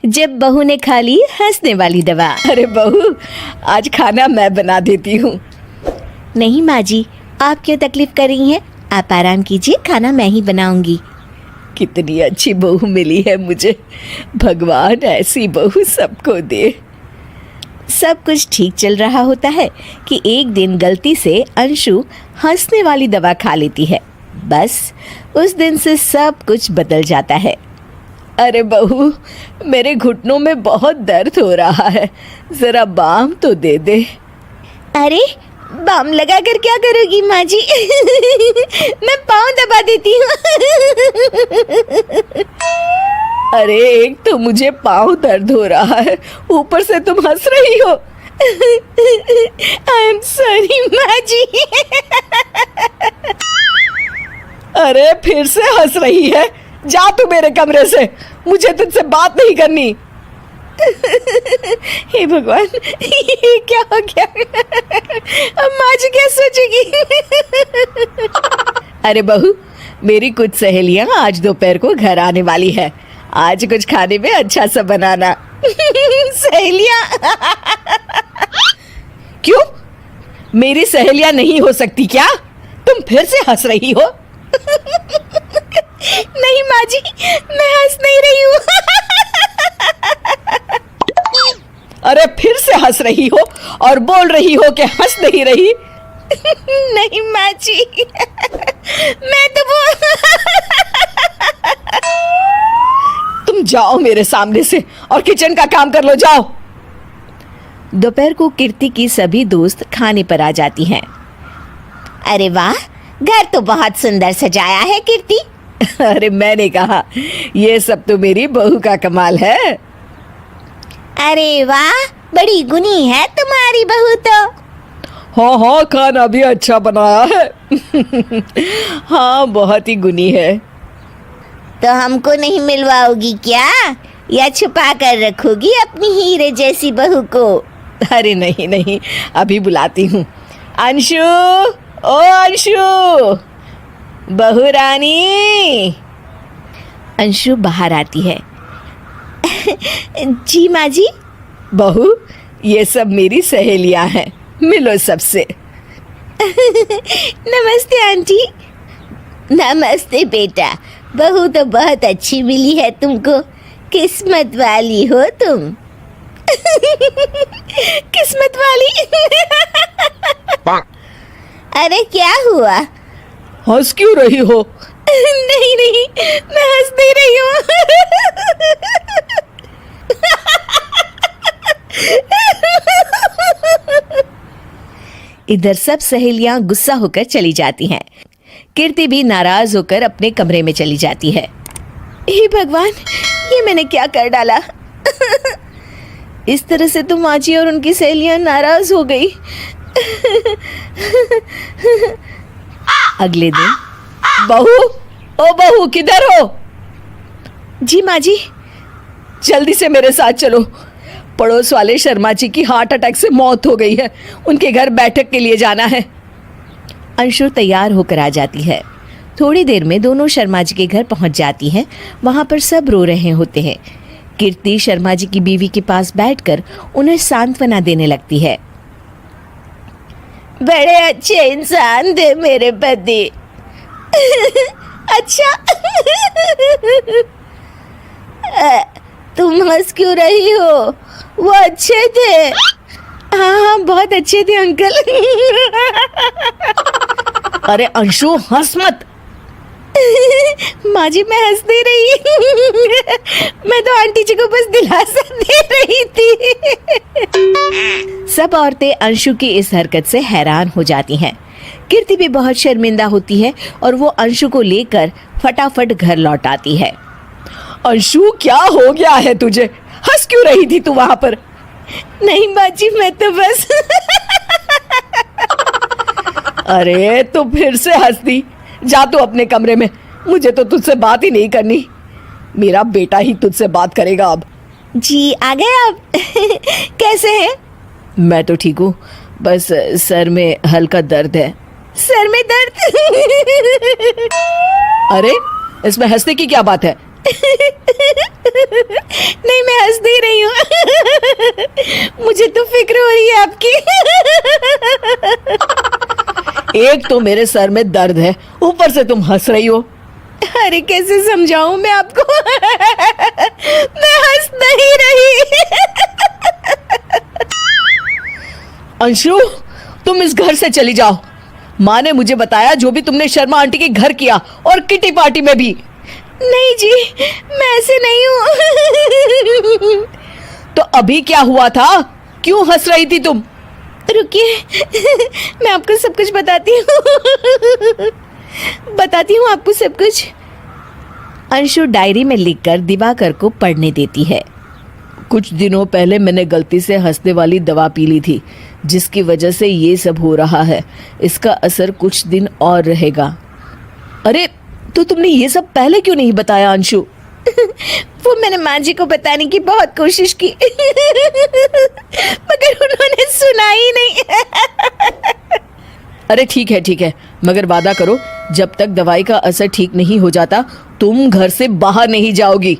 जब बहू ने खा ली हंसने वाली दवा। अरे बहू, आज खाना मैं बना देती हूँ। नहीं माँ जी, आप क्यों तकलीफ कर रही हैं? आप आराम कीजिए, खाना मैं ही बनाऊंगी। कितनी अच्छी बहू मिली है मुझे। भगवान ऐसी बहू सबको दे। सब कुछ ठीक चल रहा होता है कि एक दिन गलती से अंशु हंसने वाली दवा खा लेती है। बस उस दिन से सब कुछ बदल जाता है। अरे बहू, मेरे घुटनों में बहुत दर्द हो रहा है, जरा बाम तो दे दे। अरे बाम लगा कर क्या करोगी माँ जी? मैं पाँव दबा देती हूँ। अरे एक तो मुझे पाँव दर्द हो रहा है, ऊपर से तुम हंस रही हो। आई एम सॉरी माँ जी। अरे फिर से हंस रही है, जा तू मेरे कमरे से, मुझे तुझसे बात नहीं करनी। हे भगवान, ये क्या हो गया? अब माँ जी क्या सोचेगी? अरे बहू, मेरी कुछ सहेलियां आज दोपहर को घर आने वाली है। आज कुछ खाने में अच्छा सा बनाना। सहेलियां? क्यों, मेरी सहेलियां नहीं हो सकती क्या? तुम फिर से हंस रही हो। नहीं माँ जी, मैं हंस नहीं रही हूँ। अरे फिर से हंस रही हो और बोल रही हो कि हंस नहीं रही। नहीं माँ जी, मैं तो तुम जाओ मेरे सामने से और किचन का काम कर लो, जाओ। दोपहर को कीर्ति की सभी दोस्त खाने पर आ जाती हैं। अरे वाह, घर तो बहुत सुंदर सजाया है कीर्ति। अरे मैंने कहा, ये सब तो मेरी बहू का कमाल है। अरे वाह, बड़ी गुनी है तुम्हारी बहू तो। हाँ हाँ, खाना भी अच्छा बनाया है। हाँ, बहुत ही गुनी है। तो हमको नहीं मिलवाओगी क्या, या छुपा कर रखोगी अपनी हीरे जैसी बहू को? अरे नहीं नहीं, अभी बुलाती हूँ। अंशु, ओ अंशु, बहू रानी। अंशु बाहर आती है। जी माँ जी। बहू, ये सब मेरी सहेलियां हैं, मिलो सबसे। नमस्ते आंटी। नमस्ते बेटा, बहू तो बहुत अच्छी मिली है तुमको, किस्मत वाली हो तुम। किस्मत वाली? अरे क्या हुआ? हंस क्यों रही हो? नहीं नहीं, मैं हंस नहीं रही हूँ। इधर सब सहेलियां गुस्सा होकर चली जाती हैं। कीर्ति भी नाराज होकर अपने कमरे में चली जाती है। हे भगवान, ये मैंने क्या कर डाला? इस तरह से तो माँ जी और उनकी सहेलियां नाराज हो गई। अगले दिन, बहू, ओ बहू, किधर हो? जी माँ जी। जल्दी से मेरे साथ चलो, पड़ोस वाले शर्मा जी की हार्ट अटैक से मौत हो गई है, उनके घर बैठक के लिए जाना है। अंशु तैयार होकर आ जाती है। थोड़ी देर में दोनों शर्मा जी के घर पहुंच जाती हैं। वहां पर सब रो रहे होते हैं। कीर्ति शर्मा जी की बीवी के पास बैठकर उन्हें सांत्वना देने लगती है। बड़े अच्छे इंसान थे मेरे पति। अच्छा। तुम हंस क्यों रही हो? वो अच्छे थे। हाँ हाँ, बहुत अच्छे थे अंकल। अरे अंशु, हंस मत। माँ जी, मैं हंस नहीं रही। मैं तो आंटी जी को बस दिलासा दे रही थी। सब औरतें अंशु की इस हरकत से हैरान हो जाती हैं। कीर्ति भी बहुत शर्मिंदा होती है और वो अंशु को लेकर फटाफट घर लौट आती है। अंशु, क्या हो गया है तुझे? हंस क्यों रही थी तू वहां पर? नहीं माँ जी, मैं तो बस। अरे तो फिर से हंस दी, जा तू अपने कमरे में, मुझे तो तुझसे बात ही नहीं करनी। मेरा बेटा ही तुझसे बात करेगा अब। जी आ गए आप? कैसे हैं? मैं तो ठीक हूँ, बस सर में हल्का दर्द है। सर में दर्द? अरे इसमें हंसने की क्या बात है? नहीं, मैं हंस मुझे तो फिक्र हो रही है आपकी। एक तो मेरे सर में दर्द है, ऊपर से तुम हंस रही हो। अरे कैसे समझाऊं मैं आपको। मैं हंस नहीं रही। अंशु, तुम इस घर से चली जाओ। माँ ने मुझे बताया जो भी तुमने शर्मा आंटी के घर किया और किटी पार्टी में भी। नहीं जी, मैं ऐसे नहीं हूँ। तो अभी क्या हुआ था? क्यों हंस रही थी तुम? रुकिए, मैं आपको सब कुछ बताती हूँ। बताती हूँ आपको सब कुछ। अंशु डायरी में लिखकर दिवाकर को पढ़ने देती है। कुछ दिनों पहले मैंने गलती से हंसने वाली दवा पी ली थी, जिसकी वजह से ये सब हो रहा है। इसका असर कुछ दिन और रहेगा। अरे, तो तुमने ये सब पहले क्यों नहीं बताया अंशु? वो मैंने माँ जी को बताने की बहुत कोशिश की, मगर उन्होंने सुना ही नहीं। अरे ठीक है, मगर वादा करो जब तक दवाई का असर ठीक नहीं हो जाता तुम घर से बाहर नहीं जाओगी।